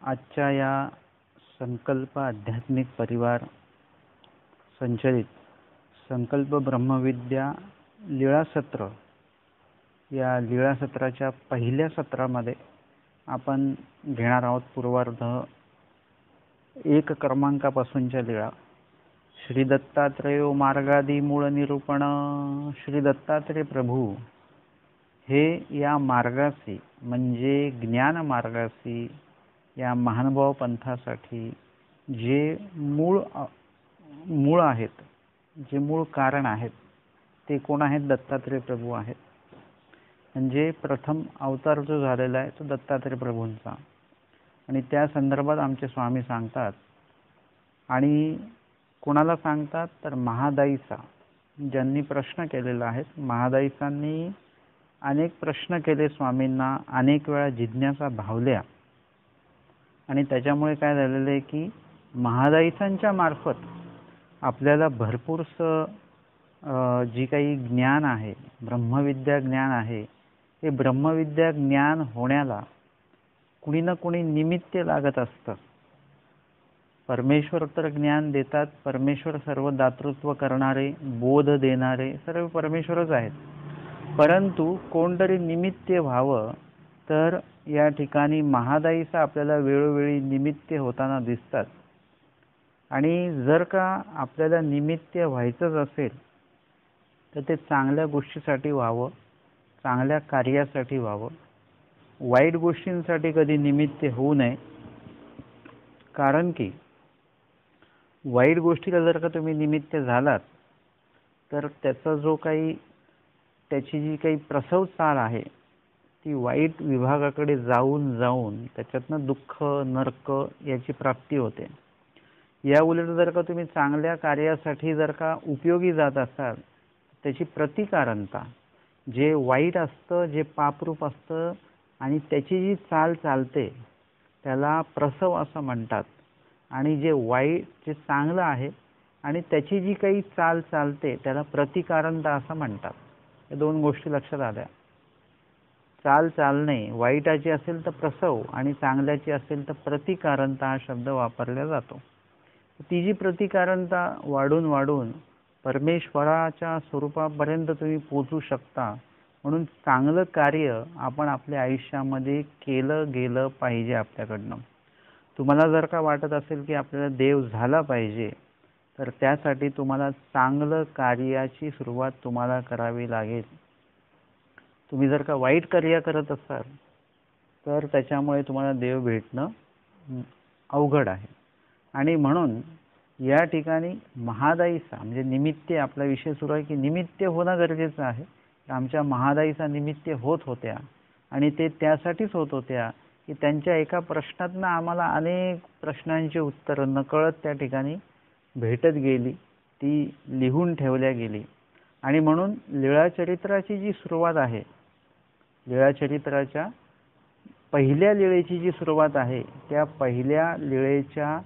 आजच्या या संकल्प आध्यात्मिक परिवार संचलित संकल्प ब्रह्मविद्या लीळा सत्र या लीळा सत्राच्या पहिल्या सत्रामध्ये आपण घेणार आहोत पूर्वार्ध 1 क्रमांकापासूनच्या लीळा. श्री दत्तात्रेय मार्गादी मूळ निरूपण. श्री दत्तात्रेय प्रभू हे या मार्गाशी म्हणजे ज्ञान मार्गाशी या महानुभाव पंथासाठी जे मूळ आहेत, जे मूळ कारण आहेत, ते कोण आहेत? दत्तात्रेय प्रभू आहेत. म्हणजे प्रथम अवतार जो झालेला आहे तो दत्तात्रेय प्रभूंचा, आणि त्या संदर्भात आमचे स्वामी सांगतात. आणि कोणाला सांगतात तर महादाईचा, ज्यांनी प्रश्न केलेला आहे. महादाईसांनी अनेक प्रश्न केले स्वामींना, अनेक वेळा जिज्ञासा भावल्या, आणि त्याच्यामुळे काय झालेलं आहे की महादाईसांच्या मार्फत आपल्याला भरपूरसं जी काही ज्ञान आहे, ब्रह्मविद्या ज्ञान आहे, हे ब्रह्मविद्या ज्ञान होण्याला कुणी ना कुणी निमित्त लागत असतं. परमेश्वर तर ज्ञान देतात, परमेश्वर सर्व दातृत्व करणारे, बोध देणारे सर्व परमेश्वरच आहेत. परंतु कोणतरी निमित्त व्हावं, तर या ठिकाणी महादाईचा आपल्याला वेळोवेळी निमित्त होताना दिसतात. आणि जर का आपल्याला निमित्त व्हायचंच असेल तर ते चांगल्या गोष्टीसाठी व्हावं, चांगल्या कार्यासाठी व्हावं. वाईट गोष्टींसाठी कधी निमित्त होऊ नये. कारण की वाईट गोष्टीला जर का तुम्ही निमित्त झालात तर त्याची जी काही प्रसव चाल आहे ती वाईट विभागाकडे जाऊन त्याच्यातनं दुःख, नरक याची प्राप्ती होते. या उलट जर का तुम्ही चांगल्या कार्यासाठी जर का उपयोगी जात असाल, त्याची प्रतिकारणता, जे वाईट असतं, जे पापरूप असतं आणि त्याची जी चाल चालते त्याला प्रसव असं म्हणतात. आणि जे चांगलं आहे आणि त्याची जी काही चाल चालते त्याला प्रतिकारणता असं म्हणतात. या 2 गोष्टी लक्षात आल्या. चाल चालणे वाईटाची असेल तर प्रसव आणि चांगल्याची असेल तर प्रतिकारणता हा शब्द वापरला जातो. ती जी प्रतिकारणता वाढून परमेश्वराच्या स्वरूपापर्यंत तुम्ही पोहोचू शकता. म्हणून चांगलं कार्य आपण आपल्या आयुष्यामध्ये केलं गेलं पाहिजे. आपल्याकडनं तुम्हाला जर का वाटत असेल की आपल्याला देव झाला पाहिजे, तर त्यासाठी तुम्हाला चांगलं कार्याची सुरुवात तुम्हाला करावी लागेल. तुम्ही जर का वाईट कार्य करत असाल तर त्याच्यामुळे तुम्हाला देव भेटणं अवघड आहे. आणि म्हणून या ठिकाणी महादाईचा म्हणजे निमित्त, आपला विषय सुरू आहे की निमित्त होणं गरजेचं आहे. आमच्या महादाईचा निमित्त होत होत्या, आणि ते त्यासाठीच होत होत्या की त्यांच्या एका प्रश्नातनं आम्हाला अनेक प्रश्नांची उत्तरं नकळत त्या ठिकाणी भेटत गेली, ती लिहून ठेवल्या गेली. आणि म्हणून लीळाचरित्राची जी सुरुवात आहे, लीळाचरित्राच्या पहिल्या लीळेची जी सुरुवात आहे, त्या पहिल्या लीळेच्या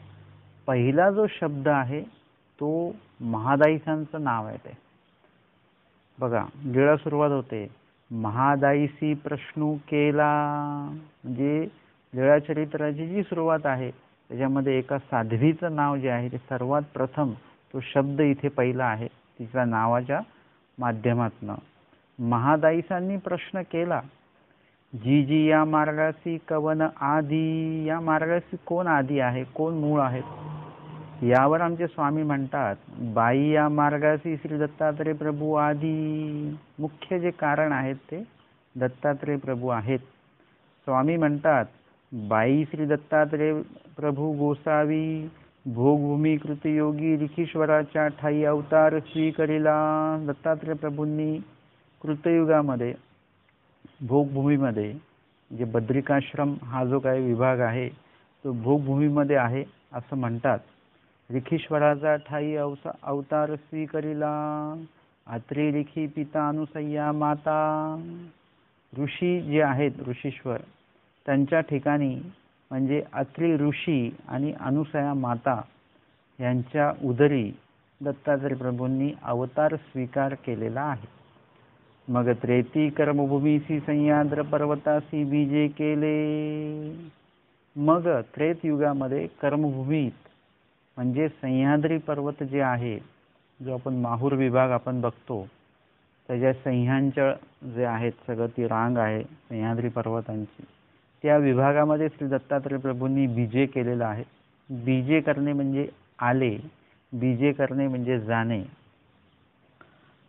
पहिला जो शब्द आहे तो महादाईसांचं नाव आहे. ते बघा, लीळा सुरुवात होते महादाईसी प्रश्न केला. म्हणजे लीळाचरित्राची जी सुरुवात आहे त्याच्यामध्ये एका साध्वीचं नाव जे आहे ते सर्वात प्रथम तो शब्द इथे पहिला आहे, तिच्या नावाच्या माध्यमातनं. महादाईसांनी प्रश्न केला, जी जी या मार्गाशी कवन आदी. या मार्गाशी कोण आदी आहे, कोण मूळ आहेत? यावर आमचे स्वामी म्हणतात, बाई या मार्गाशी श्री दत्तात्रेय प्रभू आदी. मुख्य जे कारण आहेत ते दत्तात्रेय प्रभू आहेत. स्वामी म्हणतात, बाई श्री दत्तात्रेय प्रभू गोसावी भोगभूमी कृतयोगी लिखीश्वराच्या ठाई अवतार स्वीकरिला. दत्तात्रेय प्रभूंनी कृतयुगामध्ये भोगभूमीमध्ये, जे बद्रिकाश्रम हा जो काही विभाग आहे तो भोगभूमीमध्ये आहे असं म्हणतात. लिखीश्वराचा ठाई अवतार स्वीकरिला. अत्रि लिखी पिता अनुसय्या माता. ऋषी जे आहेत, ऋषीश्वर, त्यांच्या ठिकाणी म्हणजे अत्रि ऋषी आणि अनुसया माता यांच्या उदरी दत्तात्रेय प्रभूंनी अवतार स्वीकार केलेला आहे. मग त्रेती कर्मभूमीसी सह्याद्र पर्वतासी बीजे केले. मग त्रेतयुगामध्ये कर्मभूमीत म्हणजे सह्याद्री पर्वत जे आहे, जो आपण माहूर विभाग आपण बघतो, त्याच्या सह्यांच्या जे आहेत सगळं ती रांग आहे सह्याद्री पर्वतांची, त्या विभागामध्ये श्री दत्तात्रय प्रभूंनी बीजे केलेलं आहे. बीजे करणे म्हणजे आले, बीजे करणे म्हणजे जाणे.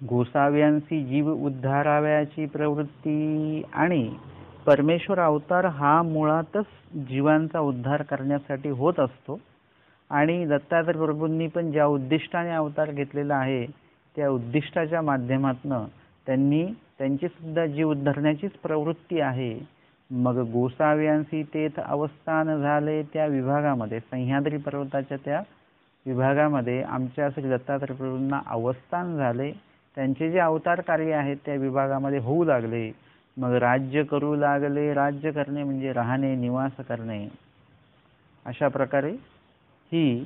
गोसाव्यांसी जीव उद्धाराव्याची प्रवृत्ती आणि परमेश्वर अवतार हा मुळातच जीवांचा उद्धार करण्यासाठी होत असतो. आणि दत्तात्रय प्रभूंनी पण ज्या उद्दिष्टाने अवतार घेतलेला आहे त्या उद्दिष्टाच्या माध्यमातून त्यांची सुद्धा जीव उद्धारण्याचीच प्रवृत्ती आहे. मग गोसाव्यांसी तेथ अवस्थान झाले त्या विभागामध्ये, सह्याद्री पर्वताच्या त्या विभागामध्ये आमच्या श्री दत्तात्रय प्रभूंना अवस्थान झाले. त्यांचे जे अवतार कार्य आहेत त्या विभागामध्ये होऊ लागले. मग राज्य करू लागले. राज्य करणे म्हणजे राहणे, निवास करणे. अशा प्रकारे ही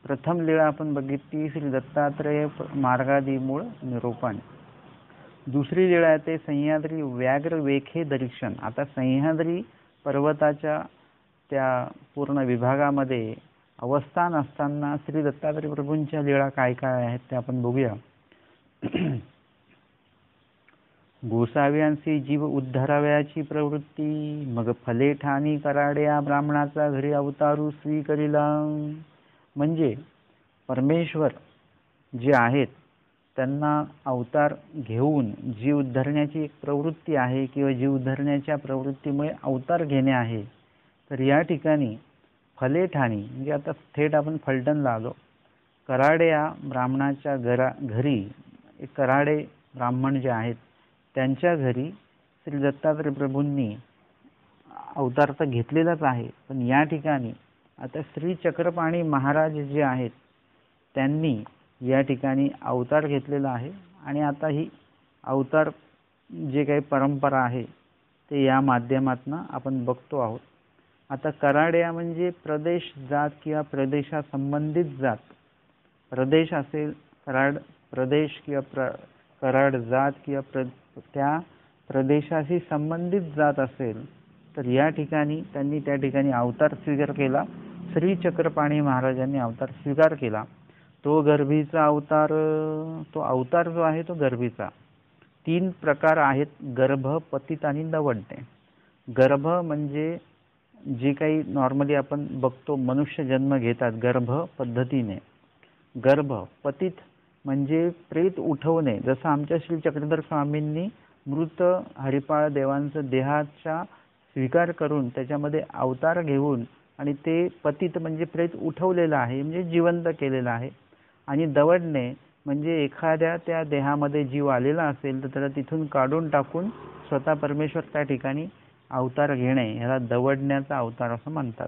प्रथम लीळा आपण बघितली, श्री दत्तात्रय मार्गादी मूळ निरूपण. दुसरी लीळा आहे ते सह्याद्री व्याघ्र वेखे दर्शन. आता सह्याद्री पर्वताच्या त्या पूर्ण विभागामध्ये अवस्थान असताना श्री दत्तात्रय प्रभूंच्या लीळा काय काय आहेत ते आपण बघूया. गोसाव्यांसी जीव उद्धाराव्याची प्रवृत्ती, मग फले ठाणी कराड्या ब्राह्मणाचा घरी अवतारू स्वीकरिला. म्हणजे परमेश्वर जे आहेत त्यांना अवतार घेऊन जीव उद्धरण्याची एक प्रवृत्ती आहे किंवा जीव उद्धरण्याच्या प्रवृत्तीमुळे अवतार घेणे आहे. तर या ठिकाणी फले ठाणी म्हणजे आता थेट आपण फलटण आलो. कराड्या ब्राह्मणाच्या घरी, कराडे ब्राह्मण जे आहेत त्यांच्या घरी श्री दत्तात्रय प्रभूंनी अवतार तर घेतलेलाच आहे, पण या ठिकाणी आता श्री चक्रपाणी महाराज जे आहेत त्यांनी या ठिकाणी अवतार घेतलेला आहे. आणि आता ही अवतार जे काही परंपरा आहे ते या माध्यमातून आपण बघतो आहोत. आता कराड्या म्हणजे प्रदेश जात किंवा प्रदेशासंबंधित जात. प्रदेश असेल कराड प्रदेश किंवा कराड जात किंवा त्या प्रदेशाशी संबंधित जात असेल तर या ठिकाणी त्यांनी त्या ठिकाणी अवतार स्वीकार केला. श्री चक्रपाणी महाराजांनी अवतार स्वीकार केला. तो गर्भीचा अवतार, तो अवतार जो आहे तो गर्भीचा. 3 प्रकार आहेत, गर्भ, पतित आणि दवडणे. गर्भ म्हणजे जे काही नॉर्मली आपण बघतो मनुष्य जन्म घेतात गर्भ पद्धतीने. गर्भ. पतित म्हणजे प्रेत उठवणे, जसं आमच्या श्री चक्रधर स्वामींनी मृत हरिपाळ देवांचं देहाचा स्वीकार करून त्याच्यामध्ये अवतार घेऊन आणि ते पतित म्हणजे प्रेत उठवलेलं आहे म्हणजे जिवंत केलेलं आहे. आणि दवडणे म्हणजे एखाद्या त्या देहामध्ये जीव आलेला असेल तर त्याला तिथून काढून टाकून स्वतः परमेश्वर त्या ठिकाणी अवतार घेणे, ह्याला दवडण्याचा अवतार असं म्हणतात.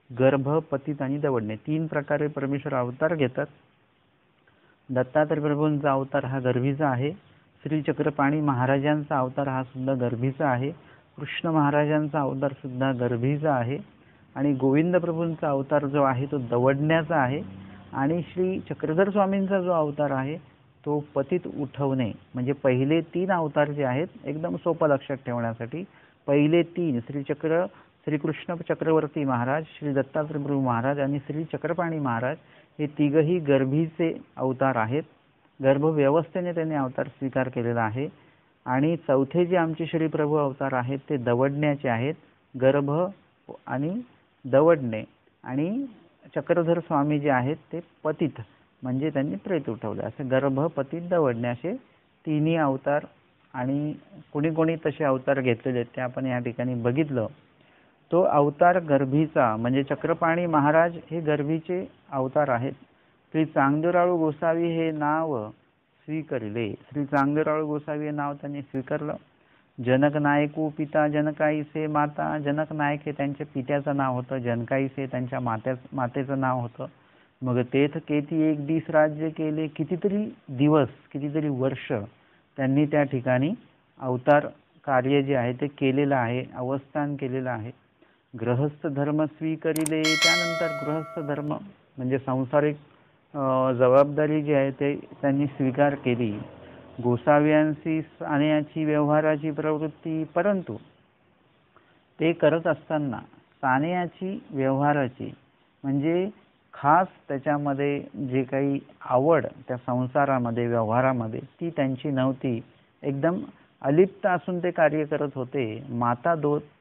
गर्भ, पतित आणि दवडणे 3 प्रकारे परमेश्वर अवतार घेतात. दत्तात्रय प्रभूंचा अवतार हा गर्भीचा आहे. श्री चक्रपाणी महाराजांचा अवतार हा सुद्धा गर्भीचा आहे. कृष्ण महाराजांचा अवतार सुद्धा गर्भीचा आहे. आणि गोविंद प्रभूंचा अवतार जो आहे तो दवडण्याचा आहे. आणि श्री चक्रधर स्वामींचा जो अवतार आहे तो पतित उठवणे. म्हणजे पहिले 3 अवतार जे आहेत एकदम सोपं लक्षात ठेवण्यासाठी, पहिले 3 श्री कृष्ण चक्रवर्ती महाराज, श्री दत्तात्रय प्रभू महाराज आणि श्री चक्रपाणी महाराज हे तिघही गर्भीचे अवतार आहेत. गर्भव्यवस्थेने त्यांनी अवतार स्वीकार केलेला आहे. आणि चौथे जे आमचे श्री प्रभू अवतार आहेत ते दवडण्याचे आहेत. गर्भ आणि दवडणे. आणि चक्रधर स्वामी जे आहेत ते पतित म्हणजे त्यांनी प्रेत उठवले. असे गर्भ, पतित, दवडणे असे 3 अवतार. आणि कोणी कोणी तसे अवतार घेतलेले ते आपण या ठिकाणी बघितलं. तो अवतार गर्भीचा म्हणजे चक्रपाणी महाराज हे गर्भीचे अवतार आहेत. श्री चांगदेवराळू गोसावी हे नाव स्वीकारले. श्री चांगदेवराळू गोसावी हे नाव त्यांनी स्वीकारलं. जनक नायकू पिता जनकाईसे माता. जनक नायक हे त्यांच्या पित्याचं नाव होतं, जनकाईसे त्यांच्या मातेचं नाव होतं. मग तेथ केती एक दिस राज्य केले. कितीतरी दिवस, कितीतरी वर्ष त्यांनी त्या ठिकाणी अवतार कार्य जे आहे ते केलेलं आहे, अवस्थान केलेलं आहे. गृहस्थ धर्म स्वीकारिले. त्यानंतर गृहस्थ धर्म म्हणजे सांसारिक जबाबदारी जी आहे ते त्यांनी स्वीकार केली. गोसाव्यांशी आणण्याची व्यवहाराची प्रवृत्ती. परंतु ते करत असताना सानेयाची व्यवहाराची म्हणजे खास त्याच्यामध्ये जे काही आवड त्या संसारामध्ये व्यवहारामध्ये ती त्यांची नव्हती. एकदम अलिप्त असून ते कार्य करत होते.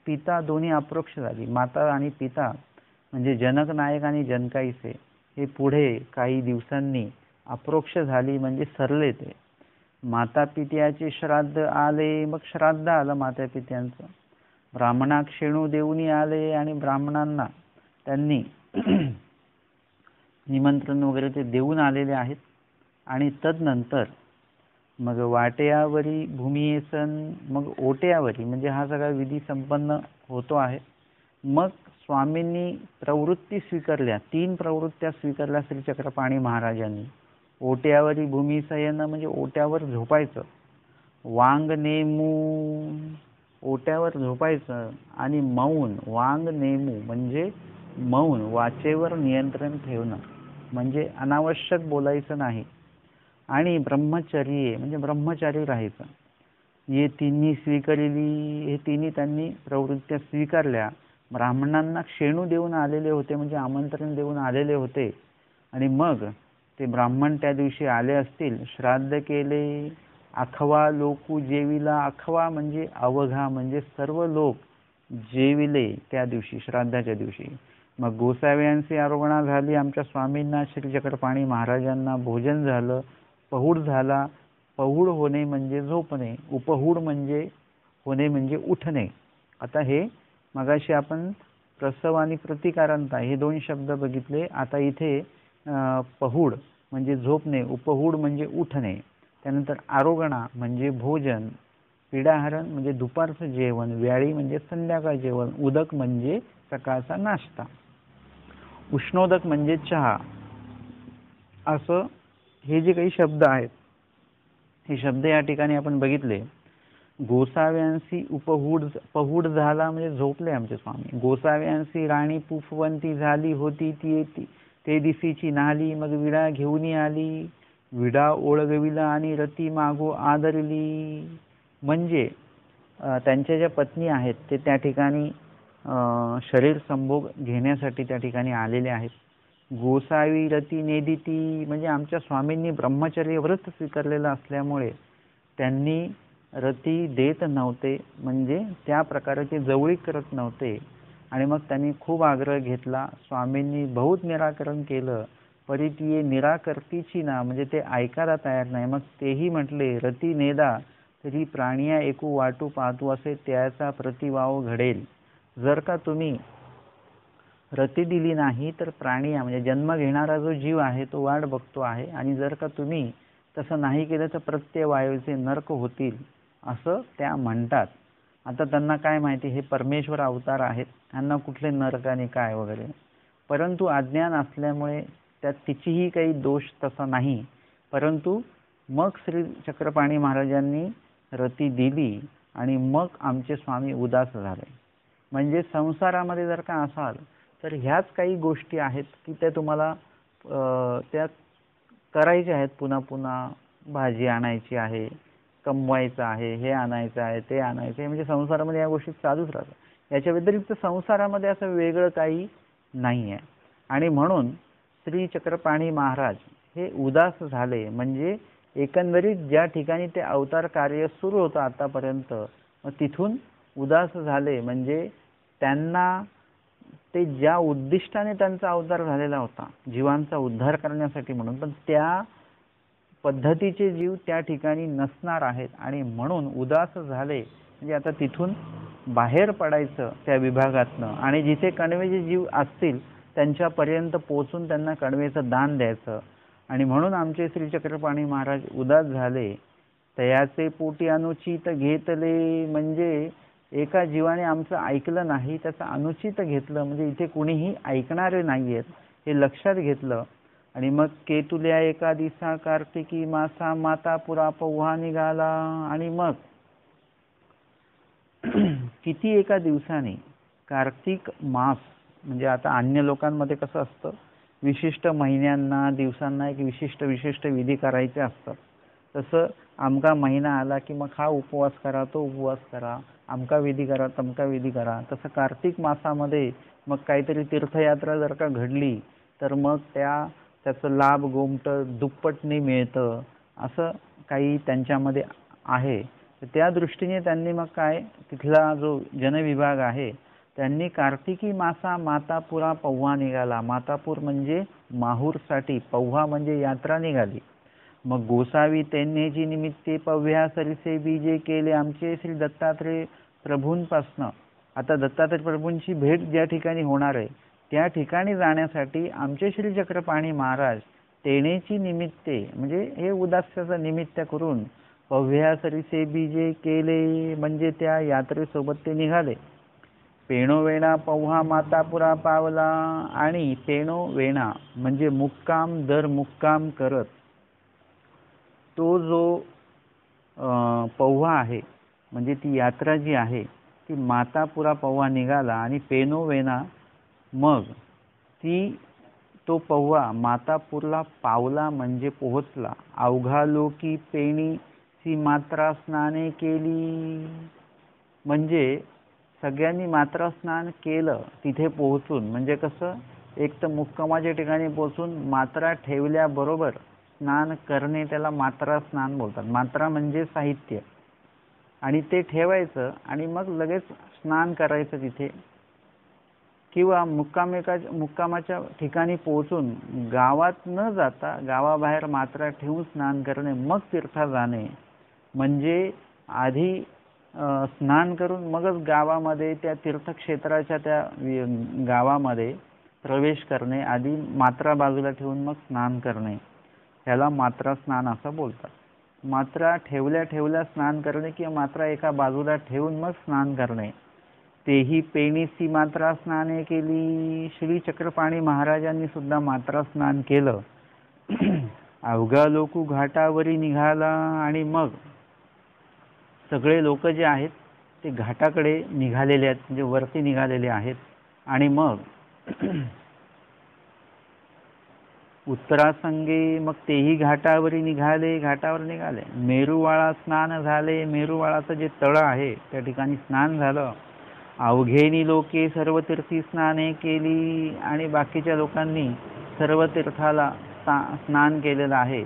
पिता दोन्ही अप्रोक्ष झाली. माता आणि पिता म्हणजे जनक नायक आणि जनकाईसे हे पुढे काही दिवसांनी अप्रोक्ष झाली म्हणजे सरले. ते माता पित्याचे श्राद्ध आले, मग श्राद्ध आलं माता पित्यांचं. ब्राह्मणाक शेणू देऊनी आले आणि ब्राह्मणांना त्यांनी निमंत्रण वगैरे ते देऊन आलेले आहेत. आणि तदनंतर मग वाटेयावरी भूमियेसन, मग ओट्यावरी म्हणजे हा सगळा विधी संपन्न होतो आहे. मग स्वामींनी प्रवृत्ती स्वीकारल्या, 3 प्रवृत्त्या स्वीकारल्या श्री चक्रपाणी महाराजांनी. ओट्यावरी भूमिशयन म्हणजे ओट्यावर झोपायचं, वांग नेमू ओट्यावर झोपायचं, आणि मौन वांग नेमू म्हणजे मौन वाचेवर नियंत्रण ठेवणं म्हणजे अनावश्यक बोलायचं नाही. आणि ब्रह्मचर्य म्हणजे ब्रह्मचारी राहायचं. हे तिन्ही स्वीकारली, हे तिन्ही त्यांनी प्रवृत्त्या स्वीकारल्या. ब्राह्मणांना शेणू देऊन आलेले होते म्हणजे आमंत्रण देऊन आलेले होते. आणि मग ते ब्राह्मण त्या दिवशी आले असतील, श्राद्ध केले. अखवा लोकू जेविला, अखवा म्हणजे अवघा म्हणजे सर्व लोक जेविले त्या दिवशी श्राद्धाच्या दिवशी. मग गोसाव्यांची आरोगणा झाली. आमच्या स्वामींना श्री चक्रपाणी महाराजांना भोजन झालं, पहुड झाला. पहुड होणे म्हणजे झोपणे, उपहूड म्हणजे होणे म्हणजे उठणे. आता हे मगाशी आपण प्रसव आणि प्रतिकारांता हे 2 शब्द बघितले. आता इथे पहुड म्हणजे झोपणे, उपहूड म्हणजे उठणे. त्यानंतर आरोगणा म्हणजे भोजन, पीडाहरण म्हणजे दुपारचं जेवण, व्याळी म्हणजे संध्याकाळ जेवण, उदक म्हणजे सकाळचा नाश्ता, उष्णोदक म्हणजे चहा. असं हे जे काही शब्द आहेत हे शब्द या ठिकाणी आपण बघितले. गोसाव्यांशी पहुड झाला म्हणजे झोपले आमचे स्वामी. गोसाव्यांशी राणी पुफवंती झाली होती ते दिसीची नाली, मग विडा घेऊन आली. विडा ओळगविला आणि रती मागो आदरली म्हणजे त्यांच्या ज्या पत्नी आहेत ते त्या ठिकाणी शरीर संभोग घेण्यासाठी त्या ठिकाणी आलेले आहेत. गोसावी रती नेदिती म्हणजे आमच्या स्वामींनी ब्रह्मचर्य व्रत स्वीकारलेलं असल्यामुळे त्यांनी रती देत नव्हते म्हणजे त्या प्रकारचे जवळीक करत नव्हते. आणि मग त्यांनी खूप आग्रह घेतला. स्वामींनी बहुत निराकरण केलं, परितीये निराकर्तीची ना म्हणजे ते ऐकायला तयार नाही. मग तेही म्हटले रती नेदा तरी प्राणिया एकू वाटू पाहतू असे त्याचा प्रतिवाव घडेल. जर का तुम्ही रती दिली नाही तर प्राणिया म्हणजे जन्म घेणारा जो जीव आहे तो वाट बघतो आहे. आणि जर का तुम्ही तसं नाही केलं तर प्रत्यवायूचे नरक होतील असं त्या म्हणतात. आता त्यांना काय माहिती, हे परमेश्वर अवतार आहेत, त्यांना कुठले नरक आणि काय वगैरे. परंतु अज्ञान असल्यामुळे त्यात तिचीही काही दोष तसा नाही. परंतु मग श्री चक्रपाणी महाराजांनी रती दिली आणि मग आमचे स्वामी उदास झाले. म्हणजे संसारामध्ये जर का असाल तर ह्याच काही गोष्टी आहेत की त्या तुम्हाला त्या करायच्या आहेत. पुन्हा पुन्हा भाजी आणायची आहे, कमवायचं आहे, हे आणायचं आहे, ते आणायचं आहे, म्हणजे संसारामध्ये या गोष्टी चालूच राहतात. याच्या व्यतिरिक्त संसारामध्ये असं वेगळं काही नाही आहे. आणि म्हणून श्री चक्रपाणी महाराज हे उदास झाले. म्हणजे एकंदरीत ज्या ठिकाणी ते अवतार कार्य सुरू होतं आतापर्यंत मग तिथून उदास झाले. म्हणजे त्यांना ते ज्या उद्दिष्टाने त्यांचा अवतार झालेला होता जीवांचा उद्धार करण्यासाठी म्हणून, पण त्या पद्धतीचे जीव त्या ठिकाणी नसणार आहेत. आणि म्हणून उदास झाले म्हणजे आता तिथून बाहेर पडायचं त्या विभागातनं आणि जिथे कणवेचे जीव असतील त्यांच्यापर्यंत पोचून त्यांना कणवेचं दान द्यायचं. आणि म्हणून आमचे श्री चक्रपाणी महाराज उदास झाले. तयाचे पोटी अनुचित घेतले म्हणजे एका जीवाने आमचं ऐकलं नाही, त्याचं अनुचित घेतलं म्हणजे इथे कुणीही ऐकणारे नाही आहेत हे लक्षात घेतलं. आणि मग केतुल्या एका दिवसा कार्तिकी मासा माता पुरा पौहा निघाला. आणि मग किती एका दिवसाने कार्तिक मास म्हणजे आता अन्य लोकांमध्ये कसं असतं विशिष्ट महिन्यांना दिवसांना एक विशिष्ट विधी करायचे असतात. तसं आमका महिना आला की मग हा उपवास करा, तो उपवास करा, अमका विधी करा, तमका विधी करा. तसं कार्तिक मासामध्ये मग काहीतरी तीर्थयात्रा जर का घडली तर मग त्याचं लाभ गोमटं दुप्पटने मिळतं, असं काही त्यांच्यामध्ये आहे. त्या दृष्टीने त्यांनी मग काय तिथला जो जनविभाग आहे त्यांनी कार्तिकी मासा मातापुरा पौवा निघाला. मातापूर म्हणजे माहूरसाठी, पौवा म्हणजे यात्रा निघाली. मग गोसावी तेन्हेची निमित्ते पव्या सरिसे बीजे केले आमचे श्री दत्तात्रय प्रभूंपासनं. आता दत्तात्रय प्रभूंची भेट ज्या ठिकाणी होणार आहे त्या ठिकाणी जाण्यासाठी आमचे श्री चक्रपाणी महाराज तेनेची निमित्ते म्हणजे हे उदास्याचं निमित्त करून पव्या सरिसे बीजे केले म्हणजे त्या यात्रेसोबत ते निघाले. पेणो वेणा पौहा मातापुरा पावला. आणि पेणो वेणा म्हणजे मुक्काम दर मुक्काम करत तो जो पौवा आहे म्हणजे ती यात्रा जी आहे ती मातापुरा पौवा निघाला. आणि पेनो वेणा मग तो पौवा मातापूरला पावला म्हणजे पोहोचला. अवघा लोकी पेणी सी मात्रा स्नाने केली म्हणजे सगळ्यांनी मात्रा स्नान केलं तिथे पोहोचून. म्हणजे कसं, एक तर मुक्कामाच्या ठिकाणी पोहोचून मात्रा ठेवल्याबरोबर स्नान करणे त्याला मात्रा स्नान बोलतात. मात्रा म्हणजे साहित्य, आणि ते ठेवायचं आणि मग लगेच स्नान करायचं तिथे. किंवा मुक्कामाच्या ठिकाणी पोहोचून गावात न जाता गावाबाहेर मात्रा ठेवून स्नान करणे, मग तीर्थात जाणे. म्हणजे आधी स्नान करून मगच गावामध्ये त्या तीर्थक्षेत्राच्या त्या गावामध्ये प्रवेश करणे, आधी मात्रा बाजूला ठेवून मग स्नान करणे, ह्याला मात्रा स्नान असं बोलतात. मात्रा ठेवल्या ठेवल्या स्नान करणे किंवा मात्रा एका बाजूला ठेवून मग स्नान करणे. तेही पेणीसी मात्रा स्नाने केली. श्री चक्रपाणी महाराजांनी सुद्धा मात्रा स्नान केलं. अवघा लोकू घाटावरी निघाला. आणि मग सगळे लोक जे आहेत ते घाटाकडे निघालेले आहेत, म्हणजे वरती निघालेले आहेत. आणि मग उत्तरासंगे मग तेही घाटावरी निघाले. घाटावर निघाले. मेरुवाळा स्नान झाले. मेरुवाळाचं जे तळं आहे त्या ठिकाणी स्नान झालं. अवघेनी लोके सर्व तीर्थी स्नाने केली. आणि बाकीच्या लोकांनी सर्व तीर्थाला स्नान केलेलं आहे.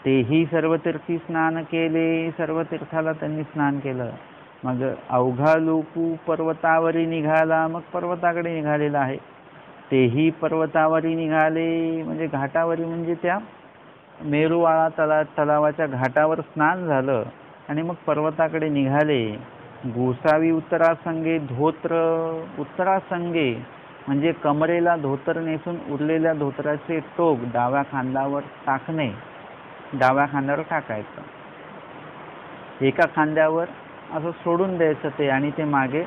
तेही सर्व तीर्थी स्नान केले. सर्व तीर्थाला त्यांनी स्नान केलं. मग अवघा लोकू पर्वतावरी निघाला. मग पर्वताकडे निघालेला आहे. तेही पर्वतावरी निघाले म्हणजे घाटावरी म्हणजे त्या मेरुवाळा तलावाच्या घाटावर स्नान झालं आणि मग पर्वताकडे निघाले. गोसावी उत्तरासंगे धोत्र. उत्तरासंगे म्हणजे कमरेला धोतर नेसून उरलेल्या धोतराचे टोक डाव्या खांद्यावर टाकणे. डाव्या खांद्यावर टाकायचं, एका खांद्यावर असं सोडून द्यायचं ते, आणि ते मागे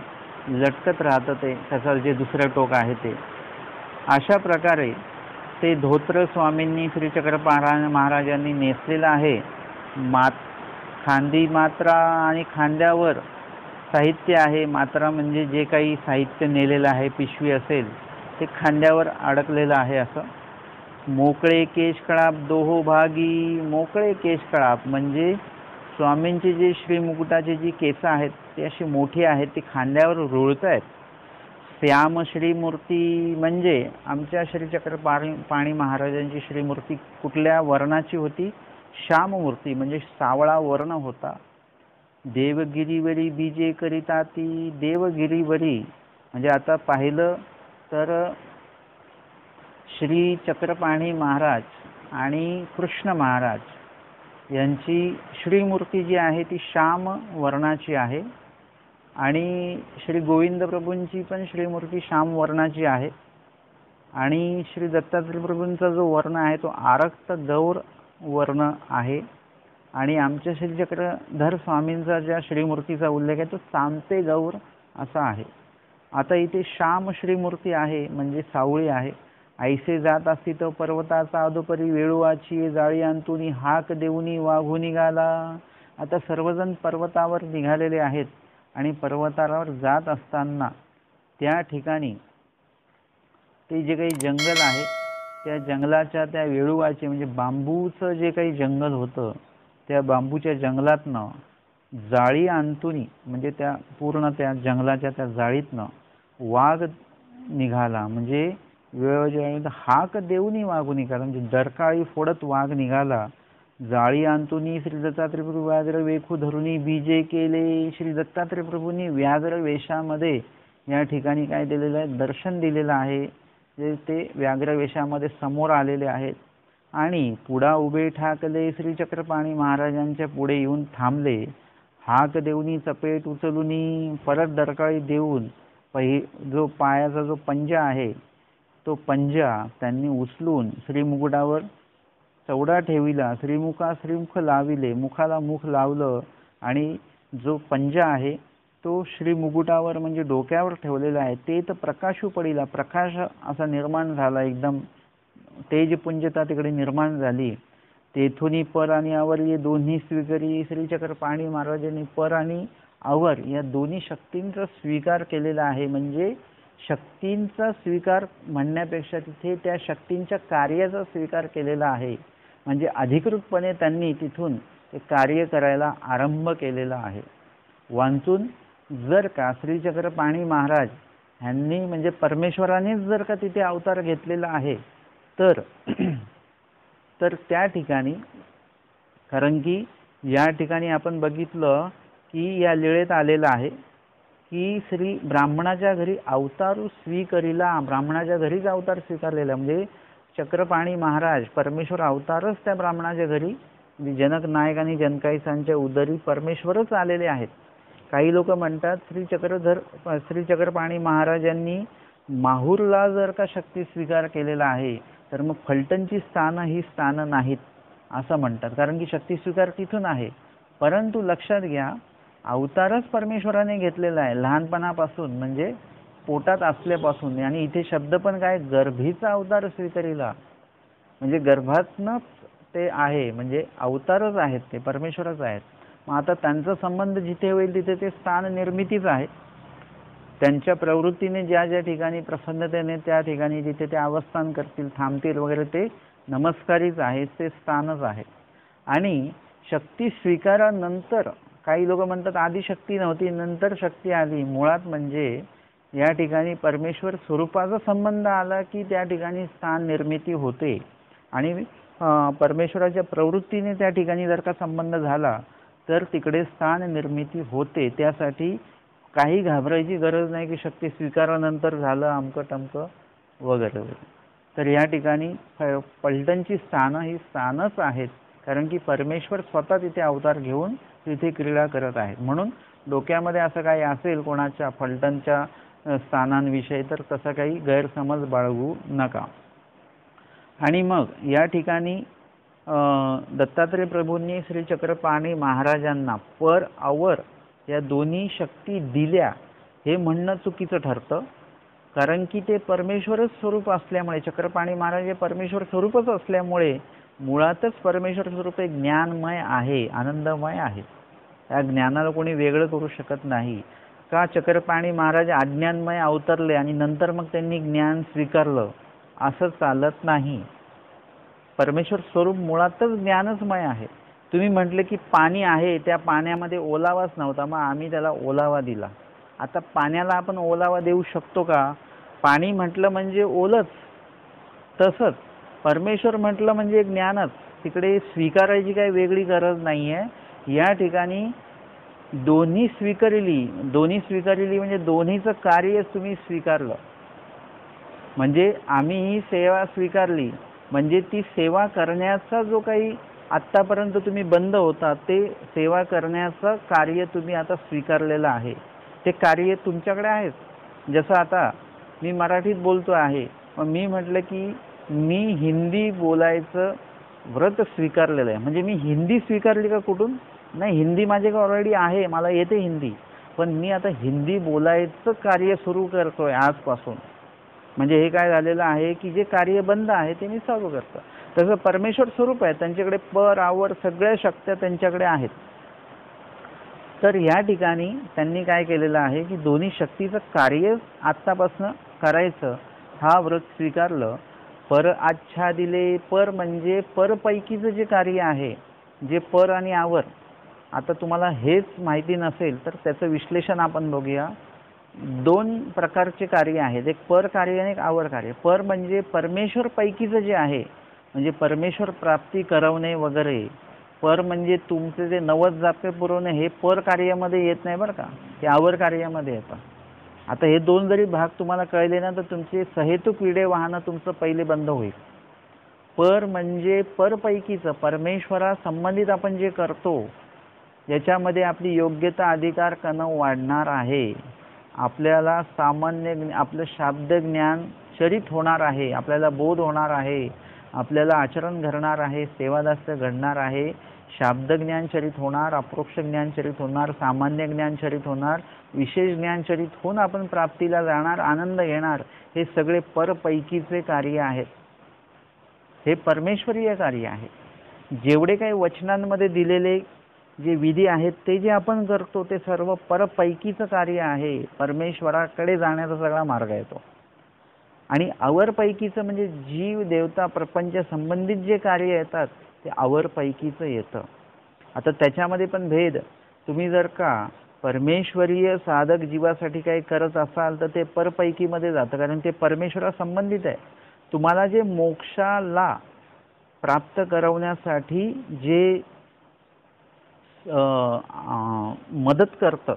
लटकत राहतं ते त्याचं जे दुसरं टोक आहे ते. अशा प्रकारे ते धोत्र स्वामींनी श्री चक्रपाणी महाराजांनी नेसलेलं आहे. खांदी मात्रा आणि खांद्यावर साहित्य आहे. मात्रा म्हणजे जे काही साहित्य नेलेलं आहे, पिशवी असेल ते खांद्यावर अडकलेलं आहे. असं मोकळे केशकळाप दोहो भागी. मोकळे केशकळाप म्हणजे स्वामींची जी श्रीमुकुटाची जी केसं आहेत ती अशी मोठी आहेत, ती खांद्यावर रुळत आहेत. श्याम श्रीमूर्ती म्हणजे आमच्या श्री चक्रपाणी महाराजांची श्रीमूर्ती कुठल्या वर्णाची होती? श्याममूर्ती म्हणजे सावळा वर्ण होता. देवगिरीवरी बीजे करिता ती. देवगिरीवरी म्हणजे आता पाहिलं तर श्री चक्रपाणी महाराज आणि कृष्ण महाराज यांची श्रीमूर्ती जी आहे ती श्याम वर्णाची आहे. आणि श्री गोविंद प्रभूंची पण श्रीमूर्ती श्याम वर्णाची आहे. आणि श्री दत्तात्रय प्रभूंचा जो वर्ण आहे तो आरक्त गौर वर्ण आहे. आणि आमच्या श्री चक्रधर स्वामींचा ज्या श्रीमूर्तीचा उल्लेख आहे तो चांते गौर असा आहे. आता इथे श्याम श्रीमूर्ती आहे म्हणजे सावळी आहे. ऐसे जात असती तो पर्वताचा अधोपरी वेळुवाची जाळी अंतुनी हाक देऊनी वाघू निघाला. आता सर्वजण पर्वतावर निघालेले आहेत आणि पर्वतावर जात असताना त्या ठिकाणी ते जे काही जंगल आहे त्या जंगलाच्या त्या वेळुवाचे म्हणजे बांबूचं जे काही जंगल होतं त्या बांबूच्या जंगलातनं जाळी अंतुनी म्हणजे त्या पूर्ण त्या जंगलाच्या त्या जाळीतनं वाघ निघाला. म्हणजे वेळोवेळी हाक देऊनी वाघुनी का, म्हणजे डरकाळी फोडत वाघ निघाला. जाळी अंतुनी श्री दत्तात्रय प्रभू व्याघ्र वेखू धरुनी बीजे केले. श्री दत्तात्रय प्रभूंनी व्याघ्र वेशामध्ये या ठिकाणी काय दिलेलं आहे, दर्शन दिलेलं आहे. ते व्याघ्र वेशामध्ये समोर आलेले आहेत आणि पुढा उभे ठाकले. श्री चक्रपाणी महाराजांच्या पुढे येऊन थांबले. हाक देऊनी चपेट उचलुनी, परत डरकाळी देऊन जो पायाचा जो पंजा आहे तो पंजा त्यांनी उचलून श्रीमुकुटावर चवडा ठेविला. श्रीमुख लाविले, मुखाला मुख लावलं आणि जो पंजा आहे तो श्रीमुकुटावर म्हणजे डोक्यावर ठेवलेला आहे. ते तर प्रकाशू पडिला, प्रकाश असा निर्माण झाला, एकदम तेजपुंजता तिकडे निर्माण झाली. तेथुनी पर आणि अवर हे दोन्ही स्वीकारी. श्री चक्रपाणी महाराजांनी पर आणि अवर या दोन्ही शक्तींचा स्वीकार केलेला आहे. म्हणजे शक्तींचा स्वीकार म्हणण्यापेक्षा तिथे त्या शक्तींच्या कार्याचा स्वीकार केलेला आहे. म्हणजे अधिकृतपणे त्यांनी तिथून ते कार्य करायला आरंभ केलेला आहे. वाचून जर का श्री चक्रपाणी महाराज यांनी म्हणजे परमेश्वरानेच जर का तिथे अवतार घेतलेला आहे तर त्या ठिकाणी, कारण की या ठिकाणी आपण बघितलं की या लीळेत आलेलं आहे की श्री ब्राह्मणाच्या घरी अवतारू स्वीकारिला, ब्राह्मणाच्या घरीच अवतार स्वीकारलेला. म्हणजे चक्रपाणी महाराज परमेश्वर अवतारच त्या ब्राह्मणाच्या घरी, जनक नायक आणि जनकाईसांच्या उदरी परमेश्वरच आलेले आहेत. काही लोक म्हणतात श्री चक्रपाणी महाराजांनी माहूरला जर का शक्ती स्वीकार केलेला आहे तर मग फलटणची स्थानं ही स्थानं नाहीत असं म्हणतात, कारण की शक्ती स्वीकार तिथून आहे. परंतु लक्षात घ्या, अवतारच परमेश्वराने घेतलेला आहे लहानपणापासून, म्हणजे पोटात असल्यापासून. आणि इथे शब्द पण काय, गर्भीचा अवतार स्वीकारिला, म्हणजे गर्भातनच ते आहे, म्हणजे अवतारच आहेत, ते परमेश्वरच आहेत. मग आता त्यांचा संबंध जिथे होईल तिथे ते स्थान निर्मितीच आहे. त्यांच्या प्रवृत्तीने ज्या ज्या ठिकाणी प्रसन्नतेने त्या ठिकाणी जिथे ते अवस्थान करतील, थांबतील वगैरे, ते नमस्कारीच आहे, ते स्थानच आहे. आणि शक्ती स्वीकारानंतर काही लोक म्हणतात आधी शक्ती नव्हती, नंतर शक्ती आली. मुळात म्हणजे या ठिकाणी परमेश्वर स्वरूपाचा संबंध आला की त्या ठिकाणी स्थान निर्मिती होते. आणि परमेश्वराच्या प्रवृत्तीने त्या ठिकाणी जर का संबंध झाला तर तिकडे स्थान निर्मिती होते. त्यासाठी काही घाबरायची गरज नाही की शक्ती स्वीकारानंतर झालं अमकं टमकं वगैरे. तर या ठिकाणी फलटणची स्थानं ही स्थानच आहेत, कारण की परमेश्वर स्वतः तिथे अवतार घेऊन तिथे क्रीडा करत आहेत. म्हणून डोक्यामध्ये असं काही असेल कोणाच्या फलटणच्या स्थानांविषयी तर तसा काही गैरसमज बाळगू नका. आणि मग या ठिकाणी दत्तात्रय प्रभूंनी श्री चक्रपाणी महाराजांना पर अवर या दोन्ही शक्ती दिल्या हे म्हणणं चुकीचं ठरतं, कारण की ते परमेश्वरच स्वरूप असल्यामुळे, चक्रपाणी महाराज हे परमेश्वर स्वरूपच असल्यामुळे मुळातच परमेश्वर स्वरूप एक ज्ञानमय आहे, आनंदमय आहे. त्या ज्ञानाला कोणी वेगळं करू शकत नाही. का चक्रपाणी महाराज अज्ञानमय अवतरले आणि नंतर मग त्यांनी ज्ञान स्वीकारलं असं चालत नाही. परमेश्वर स्वरूप मुळातच ज्ञानमय आहे. तुम्ही म्हटले की पाणी आहे, त्या पाण्यामध्ये ओलावाच नव्हता, मग आम्ही त्याला ओलावा दिला. आता पाण्याला आपण ओलावा देऊ शकतो का? पाणी म्हटलं म्हणजे ओलच. तसंच परमेश्वर म्हटलं म्हणजे ज्ञानच. तिकडे स्वीकारायची काही वेगळी गरज नाही आहे. या ठिकाणी दोन्ही स्वीकारली म्हणजे दोन्हीचं कार्य तुम्ही स्वीकारलं. म्हणजे आम्ही ही सेवा स्वीकारली म्हणजे ती सेवा करण्याचा जो काही आत्तापर्यंत तुम्ही बंद होता ते सेवा करण्याचं कार्य तुम्ही आता स्वीकारलेलं आहे. ते कार्य तुमच्याकडे आहे. जसं आता मी मराठीत बोलतो आहे, मग मी म्हटलं की मी हिंदी बोलायचं व्रत स्वीकारलेलं आहे, म्हणजे मी हिंदी स्वीकारली का कुठून? नाही, हिंदी माझ्याकडे ऑलरेडी आहे, मला येते हिंदी, पण मी आता हिंदी बोलायचं कार्य सुरू करतोय आजपासून. म्हणजे हे काय झालेलं आहे की जे कार्य बंद आहे ते मी चालू करतो. तसं परमेश्वर स्वरूप आहे, त्यांच्याकडे पर आवर सगळ्या शक्त्या त्यांच्याकडे आहेत. तर या ठिकाणी त्यांनी काय केलेलं आहे की दोन्ही शक्तीचं कार्य आत्तापासून करायचं हा व्रत स्वीकारलं. पर आच्छादिले, पर म्हणजे परपैकीचं जे कार्य आहे, जे पर आणि आवर आता तुम्हाला हेच माहिती नसेल तर त्याचं विश्लेषण आपण बघूया. 2 प्रकारचे कार्य आहेत, एक पर कार्य आणि एक आवर कार्य. पर म्हणजे परमेश्वर पैकीचं जे आहे, म्हणजे परमेश्वर प्राप्ती करवणे वगैरे. पर म्हणजे तुमचे जे 90 जापे पुरवणे हे पर कार्यामध्ये येत नाही बरं का, ते आवर कार्यामध्ये येतं. आता हे 2 जरी भाग तुम्हाला कळले ना तर तुमचे सहेतुक विडे वाहनं तुमचं पहिले बंद होईल. पर म्हणजे परपैकीचं, परमेश्वरा संबंधित आपण जे करतो याच्यामध्ये आपली योग्यता, अधिकार, कणव वाढणार आहे. आपल्याला सामान्य आपलं शाब्द ज्ञान चरित होणार आहे, आपल्याला बोध होणार आहे, आपल्याला आचरण घडणार आहे, सेवादास्य घडणार आहे. शाब्द ज्ञान चरित होणार, अप्रोक्ष ज्ञान चरित होणार, सामान्य ज्ञान चरित होणार, विशेष ज्ञान चरित होऊन आपण प्राप्तीला जाणार, आनंद घेणार. हे सगळे परपैकीचे कार्य आहेत, हे परमेश्वरीय कार्य आहे. जेवढे काही वचनांमध्ये दिलेले जे विधी आहेत ते जे आपण करतो ते सर्व परपैकीचं कार्य आहे, परमेश्वराकडे जाण्याचा सगळा मार्ग आहे तो. आणि आवरपैकीचं म्हणजे जीव देवता प्रपंच संबंधित जे कार्य येतात ते आवरपैकीचं येतं. आता त्याच्यामध्ये पण भेद, तुम्ही जर का परमेश्वरीय साधक जीवासाठी काही करत असाल तर ते परपैकीमध्ये जातं, कारण ते परमेश्वरा संबंधित आहे. तुम्हाला जे मोक्षाला प्राप्त करवण्यासाठी जे मदत करतं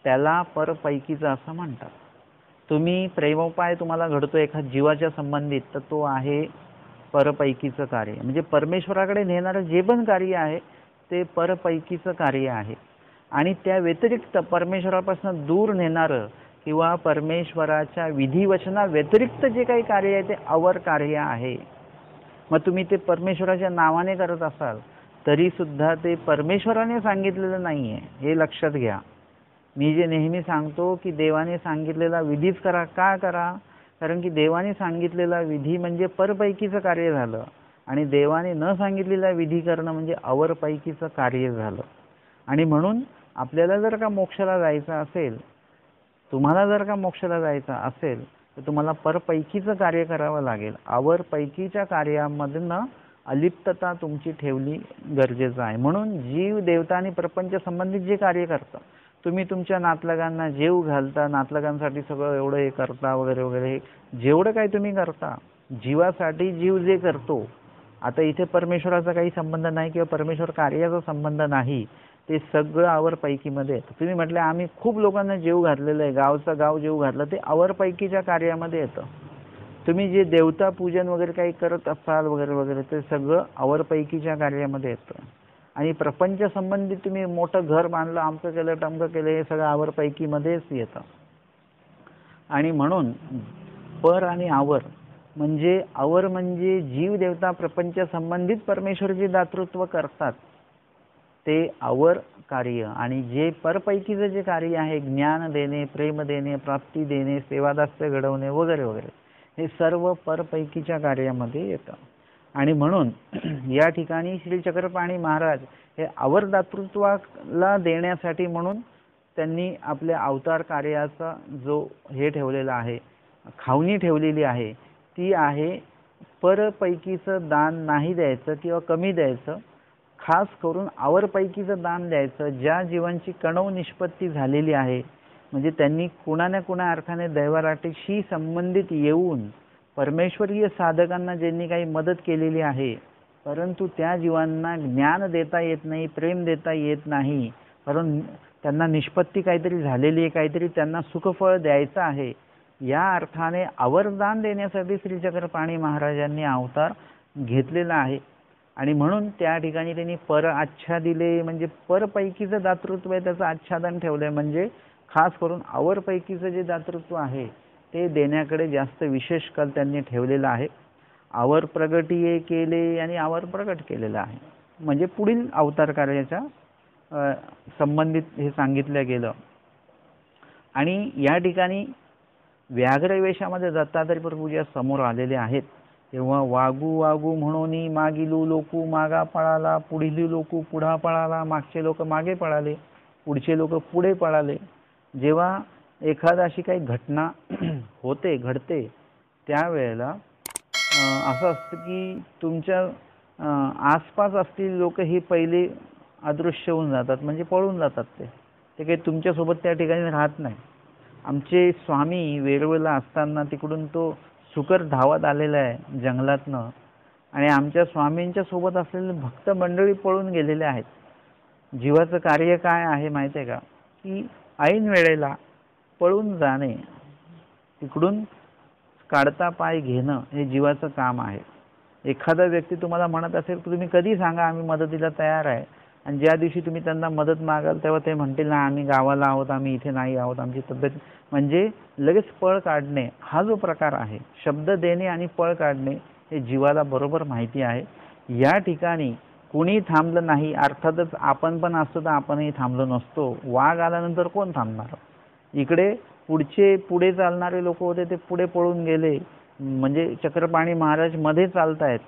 त्याला परपैकीचं असं म्हणतात. तुम्ही प्रेमोपाय तुम्हाला घडतो एखाद जीवाच्या संबंधित तर तो आहे परपैकीचं कार्य, म्हणजे परमेश्वराकडे नेणारं जे पण कार्य आहे ते परपैकीचं कार्य आहे. आणि त्या व्यतिरिक्त परमेश्वरापासून दूर नेणारं किंवा परमेश्वराच्या विधिवचना व्यतिरिक्त जे काही कार्य आहे ते अवर कार्य आहे. मग तुम्ही ते परमेश्वराच्या नावाने करत असाल तरी सुद्धा ते परमेश्वराने सांगितलेलं नाही आहे, हे लक्षात घ्या. मी जे नेहमी सांगतो की देवाने सांगितलेला विधीच करा. का करा? कारण की देवाने सांगितलेला विधी म्हणजे परपैकीचं कार्य झालं आणि देवाने न सांगितलेला विधी करणं म्हणजे अवरपैकीचं कार्य झालं. आणि म्हणून आपल्याला जर का मोक्षाला जायचं असेल, तुम्हाला जर का मोक्षाला जायचं असेल तर तुम्हाला परपैकीचं कार्य करावं लागेल. आवरपैकीच्या कार्यामधनं अलिप्तता तुमची ठेवली गरजेचं आहे. म्हणून जीव देवता आणि प्रपंच संबंधित जे कार्य करतं, तुम्ही तुमच्या नातलगांना जेव घालता, नातलगांसाठी सगळं एवढं हे करता वगैरे वगैरे, जेवढं काही तुम्ही करता जीवासाठी जीव जे करतो, आता इथे परमेश्वराचा काही संबंध नाही किंवा परमेश्वर कार्याचा संबंध नाही, ते सगळं आवरपैकीमध्ये येतं. तुम्ही म्हटले आम्ही खूप लोकांना जेव घातलेलं आहे, गावचं गाव जेव घातलं, ते आवरपैकीच्या कार्यामध्ये येतं. तुम्ही जे देवता पूजन वगैरे काही करत असाल वगैरे वगैरे ते सगळं आवरपैकीच्या कार्यामध्ये येतं. आणि प्रपंच संबंधित तुम्ही मोठं घर बांधलं, आमचं केलं टमकं केलं, हे सगळं आवरपैकीमध्येच येतं. आणि म्हणून पर आणि आवर म्हणजे, आवर म्हणजे जीव देवता प्रपंच संबंधित परमेश्वर जे दातृत्व करतात ते आवर कार्य, आणि जे परपैकीचं जे कार्य आहे ज्ञान देणे, प्रेम देणे, प्राप्ती देणे, सेवादास्य घडवणे वगैरे वगैरे, हे सर्व परपैकीच्या कार्यामध्ये येतं. आणि म्हणून या ठिकाणी श्री चक्रपाणी महाराज हे आवर दातृत्वाला देण्यासाठी म्हणून त्यांनी आपल्या अवतार कार्याचा जो हे ठेवलेला आहे, खावणी ठेवलेली आहे, ती आहे परपैकीचं दान नाही द्यायचं किंवा कमी द्यायचं, खास करून आवरपैकीचं दान द्यायचं. ज्या जीवांची कणव निष्पत्ती झालेली आहे, म्हणजे त्यांनी कुणा ना कुणा अर्थाने दैवाराटीशी संबंधित येऊन परमेश्वरीय साधकांना ज्यांनी काही मदत केलेली आहे, परंतु त्या जीवांना ज्ञान देता येत नाही, प्रेम देता येत नाही, कारण त्यांना निष्पत्ती काहीतरी झालेली आहे, काहीतरी त्यांना सुखफळ द्यायचं आहे, या अर्थाने आवर्दान देण्यासाठी श्री चक्रपाणी महाराजांनी अवतार घेतलेला आहे. आणि म्हणून त्या ठिकाणी त्यांनी पर आच्छा दिले, म्हणजे परपैकीचं दातृत्व आहे त्याचं आच्छादन ठेवलंय, म्हणजे खास करून आवरपैकीचं जे दातृत्व आहे ते देण्याकडे जास्त विशेष कल त्यांनी ठेवलेला आहे. आवर प्रगटीये केले आणि आवर प्रगट केलेलं आहे, म्हणजे पुढील अवतार कार्याच्या संबंधित हे सांगितलं गेलं. आणि या ठिकाणी व्याघ्रवेशामध्ये दत्तात्रय प्रभू ज्या समोर आलेले आहेत तेव्हा वागू वागू म्हणोनी मागिलू लोकू मागा पळाला, पुढील लोकू पुढा पळाला, मागचे लोक मागे पळाले, पुढचे लोक पुढे पळाले. जेव्हा एखादा अशी काही घटना घडते त्यावेळेला असं असतं की तुमच्या आसपास असलेली लोक ही पहिले अदृश्य होऊन जातात, म्हणजे पळून जातात. ते काही तुमच्यासोबत त्या ठिकाणी राहत नाही. आमचे स्वामी वेरूळला असताना तिकडून तो सुकर धावत आलेला आहे जंगलातनं, आणि आमच्या स्वामींच्या सोबत असलेले भक्त मंडळी पळून गेलेले आहेत. जीवाचं कार्य काय आहे माहिती आहे का, की ऐन वेळेला पळून जाणे, तिकडून काढता पाय घेणं, हे जीवाचं काम आहे. एखादा व्यक्ती तुम्हाला म्हणत असेल की तुम्ही कधी सांगा, आम्ही मदतीला तयार आहे, आणि ज्या दिवशी तुम्ही त्यांना मदत मागाल तेव्हा ते म्हणतील ना, आम्ही गावाला आहोत, आम्ही इथे नाही आहोत, आमची तब्येत, म्हणजे लगेच पळ काढणे हा जो प्रकार आहे, शब्द देणे आणि पळ काढणे, हे जीवाला बरोबर माहिती आहे. या ठिकाणी कुणी थांबलं नाही. अर्थातच आपण पण असतो तर आपणही थांबलो नसतो. वाघ आल्यानंतर कोण थांबणार. इकडे पुढे चालणारे लोक होते, ते पुढे पळून गेले. म्हणजे चक्रपाणी महाराज मध्ये चालतायत,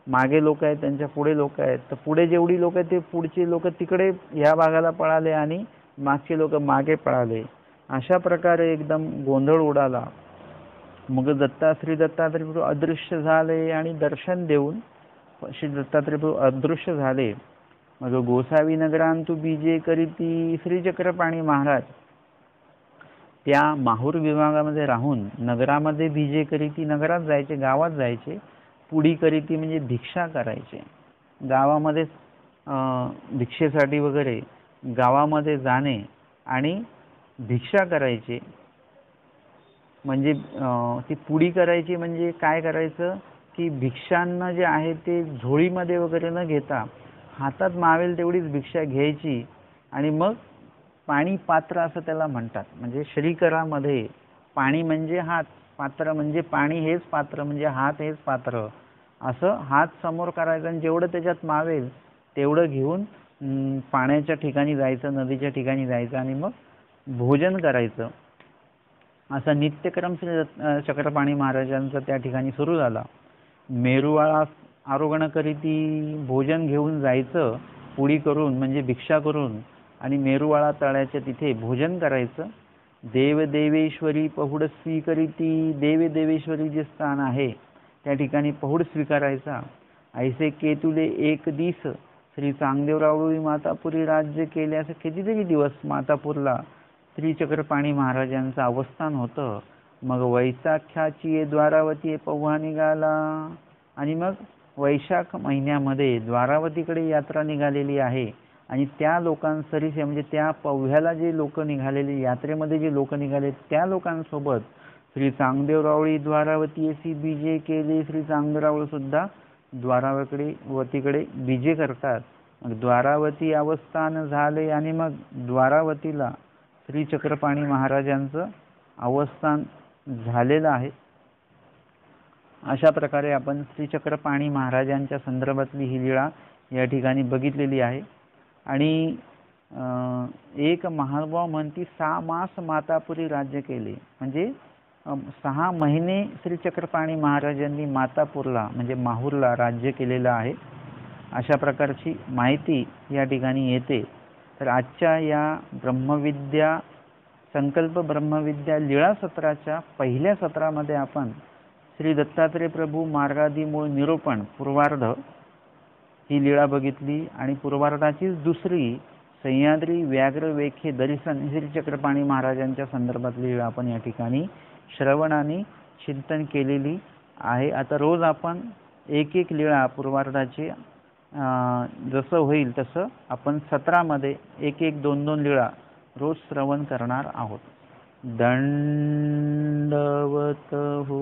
मागे लोक आहेत, त्यांच्या पुढे लोक आहेत. तर पुढे जेवढी लोक आहेत ते पुढची लोक तिकडे या भागाला पळाले आणि मागचे लोक मागे पळाले. अशा प्रकारे एकदम गोंधळ उडाला. मग श्री दत्तात्रय प्रभू अदृश्य झाले आणि दर्शन देऊन श्री दत्तात्रय प्रभू अदृश्य झाले. मग गोसावी नगरांतू बीजे करीती श्री चक्रपाणी महाराज त्या माहूर विभागामध्ये राहून नगरामध्ये बीजे करीती, नगरात जायचे, गावात जायचे. पुढी करीती म्हणजे भिक्षा करायचे. गावामध्ये भिक्षेसाठी वगैरे गावामध्ये जाणे आणि भिक्षा करायचे. म्हणजे ती पुडी करायची म्हणजे काय करायचं, की भिक्षांना जे आहे ते झोळीमध्ये वगैरे न घेता हातात मावेल तेवढीच भिक्षा घ्यायची. आणि मग पाणी पात्र असं त्याला म्हणतात. म्हणजे श्रीकरामध्ये पाणी म्हणजे हात, पात्र म्हणजे पाणी हेच पात्र, म्हणजे हात हेच पात्र. असं हात समोर करायचं आणि जेवढं त्याच्यात मावेल तेवढं घेऊन पाण्याच्या ठिकाणी जायचं, नदीच्या ठिकाणी जायचं आणि मग भोजन करायचं. असा नित्यक्रम श्री चक्रपाणी महाराजांचा त्या ठिकाणी सुरू झाला. मेरुवाळा आरोहण करीती भोजन घेऊन जायचं, पुडी करून म्हणजे भिक्षा करून, आणि मेरुवाळा तळ्याच्या तिथे भोजन करायचं. देवदेवेश्वरी पहुड स्वीकरिती, देवदेवेश्वरी जे स्थान आहे त्या ठिकाणी पहुड स्वीकारायचा. ऐसे केतुले एक दिस श्री चांगदेवरावळी मातापुरी राज्य केले. असं कितीतरी दिवस मातापूरला श्री चक्रपाणी महाराजांचं अवस्थान होतं. मग वैशाख्याची द्वारावती पव्हा निघाला, आणि मग वैशाख महिन्यामध्ये द्वारावतीकडे यात्रा निघालेली आहे. आणि त्या लोकांसरीस म्हणजे त्या पव्ह्याला जे लोक निघालेले, यात्रेमध्ये जे लोक निघाले त्या लोकांसोबत श्री चांगदेवरावळी द्वारावती अशी बीजे केले. श्री चांगदेवरावळ सुद्धा द्वारावतीकडे बीजे करतात. मग द्वारावती अवस्थान झाले आणि मग द्वारावतीला श्री चक्रपाणी महाराजांचं अवस्थान झालेलं आहे. अशा प्रकारे आपण श्री चक्रपाणी महाराजांच्या संदर्भातली ही लीळा या ठिकाणी बघितलेली आहे. आणि एक महानुभाव म्हणती 6 मास मातापुरी राज्य केले. म्हणजे 6 महिने श्री चक्रपाणी महाराजांनी मातापूरला म्हणजे माहूरला राज्य केलेलं आहे. अशा प्रकारची माहिती या ठिकाणी येते. तर आजच्या या ब्रह्मविद्या संकल्प ब्रह्मविद्या लीळा सत्राच्या पहिल्या सत्रामध्ये आपण श्री दत्तात्रय प्रभू मार्गादी मूळ निरूपण पूर्वार्ध ही लीळा बघितली. आणि पूर्वार्धाचीच दुसरी सह्याद्री व्याघ्र वेखे दर्शन श्री चक्रपाणी महाराजांच्या संदर्भातली लीळा आपण या ठिकाणी श्रवण आणि चिंतन केलेली आहे. आता रोज आपण एक एक लीळा पूर्वार्धाची जसं होईल तसं आपण सत्रामध्ये एक एक 2-2 लीळा रोज श्रवण करणार आहोत. दंडवत हो.